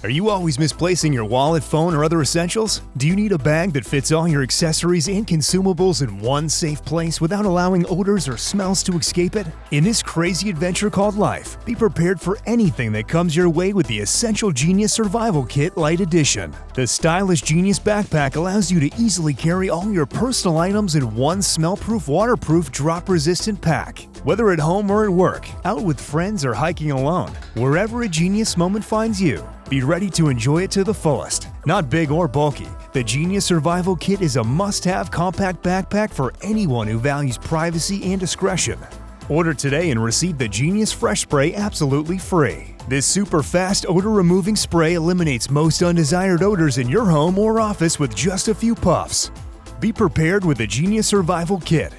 Are you always misplacing your wallet, phone, or other essentials? Do you need a bag that fits all your accessories and consumables in one safe place without allowing odors or smells to escape it? In this crazy adventure called life, be prepared for anything that comes your way with the Essential Genius Survival Kit Light Edition. The stylish Genius backpack allows you to easily carry all your personal items in one smell-proof, waterproof, drop-resistant pack. Whether at home or at work, out with friends or hiking alone, wherever a genius moment finds you, be ready to enjoy it to the fullest. Not big or bulky, the Genius Survival Kit is a must-have compact backpack for anyone who values privacy and discretion. Order today and receive the Genius Fresh Spray absolutely free. This super fast odor-removing spray eliminates most undesired odors in your home or office with just a few puffs. Be prepared with the Genius Survival Kit.